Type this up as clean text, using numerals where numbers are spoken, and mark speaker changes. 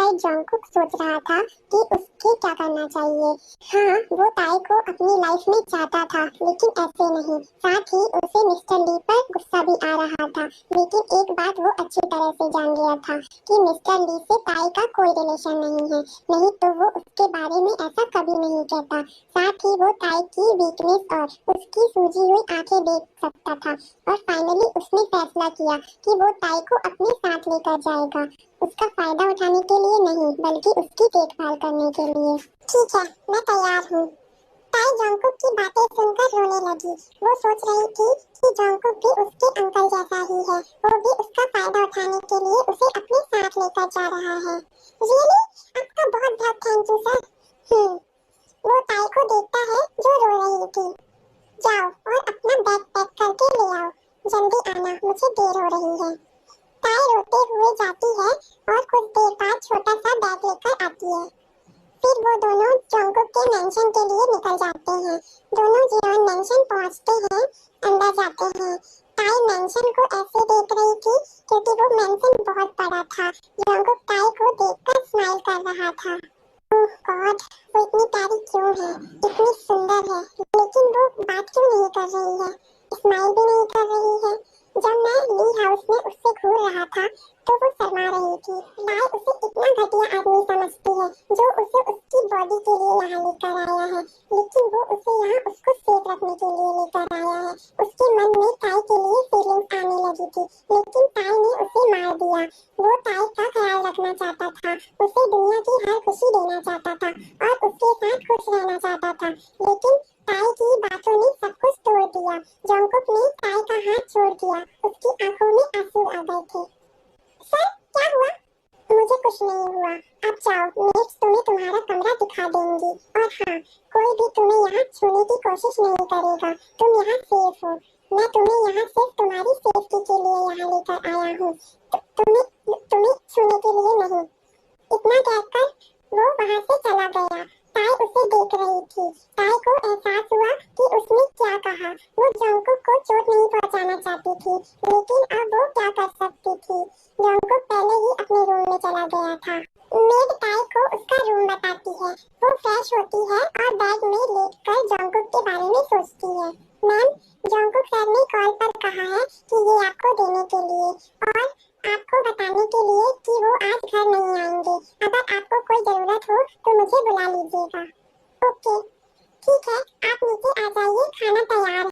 Speaker 1: पर जंगकुक सोच रहा था कि उसके क्या करना चाहिए। हाँ, वो ताई को अपनी लाइफ में चाहता था, लेकिन ऐसे नहीं। साथ ही उसे मिस्टर ली पर गुस्सा भी आ रहा था, लेकिन एक बात वो अच्छी तरह से जान गया था कि मिस्टर ली से ताई का कोई रिलेशन नहीं है, नहीं तो वो उसके बारे में ऐसा कभी नहीं कहता। साथ ही वो ताई की वीकनेस और उसकी सूजी हुई आंखें देख सकता था, और फाइनली उसने फैसला किया कि वो ताई को अपने साथ लेकर जाएगा, उसका फायदा उठाने के लिए नहीं, बल्कि उसकी देखभाल करने के लिए। ठीक है, मैं तैयार हूँ। ताई जंगकुक की बातें सुनकर रोने लगी। वो सोच रही थी कि जंगकुक भी उसके अंकल जैसा ही है, वो भी उसका फायदा उठाने के लिए उसे अपने साथ लेकर जा रहा है। रियली? आपका बहुत बहुत थैंक यू सर। वो ताई को देखता है जो रो रही थी। जाओ और अपना बैग पैक करके ले आओ, जल्दी आना, मुझे देर हो रही है। ताई रोते हुए जाती है और कुछ देर बाद छोटा सा बैग लेकर आती है। फिर वो दोनों जंगकुक के मेंशन के लिए निकल जाते हैं। दोनों जियोन मेंशन पहुंचते हैं, अंदर जाते हैं। ताई मेंशन को ऐसे देख रही थी क्योंकि वो मेंशन बहुत बड़ा था। जंगकुक ताई को देखकर स्माइल कर रहा था। ओह गॉड, वो इतनी प्यारी क्यों है, इतनी सुंदर है, लेकिन वो बात क्यों नहीं कर रही है, स्माइल भी नहीं कर रही है। जब मैं ली हाउस में उससे घूर रहा था तो वो शर्मा रही थी। ताई उसे इतना घटिया आदमी समझती है जो उसे उसकी बॉडी के लिए यहाँ लेकर आया है, लेकिन वो उसे यहाँ उसको सेफ रखने के लिए लेकर आया है। उसके मन में ताई के लिए फीलिंग्स आने लगी थी, लेकिन ताई ने उसे मार दिया। वो ताई का ख्याल रखना चाहता था, उसे दुनिया की हर खुशी देना चाहता था और उसके साथ खुश रहना चाहता था, लेकिन ताई की बातों ने सब कुछ तोड़ दिया। जंगकुक ने ताई का हाथ छोड़ दिया, उसकी आंखों में आंसू आ गए थे। सर, क्या हुआ? मुझे कुछ नहीं हुआ, आप जाओ, नेक्स्ट तुम्हें तुम्हारा कमरा दिखा देंगी। और हाँ, कोई भी तुम्हें यहाँ छूने की कोशिश नहीं करेगा, तुम यहाँ सेफ हो। मैं तुम्हें यहाँ सिर्फ तुम्हारी सेफ्टी के लिए यहाँ लेकर आया हूँ, तुम्हें तुम्हें छूने के लिए नहीं। इतना कहकर वो वहां से चला गया। ताई उसे देख रही थी। ताई को एहसास हुआ कि उसने क्या कहा। वो जंगकुक को चोट नहीं पहुंचाना चाहती थी, लेकिन अब वो क्या कर सकती थी। जंगकुक पहले ही अपने रूम में चला गया था। मेड ताई को उसका रूम बताती है। वो फ्रेश होती है और बैग में लेटकर जंगकुक के बारे में सोचती है। मैम, जंगकुक सर ने कॉल पर कहा है कि ये आपको देने के लिए और आपको बताने के लिए कि वो आज घर नहीं आएंगे। अगर आपको कोई जरूरत हो तो मुझे बुला लीजिएगा। ओके, ठीक है, आप नीचे आ जाइए, खाना तैयार है।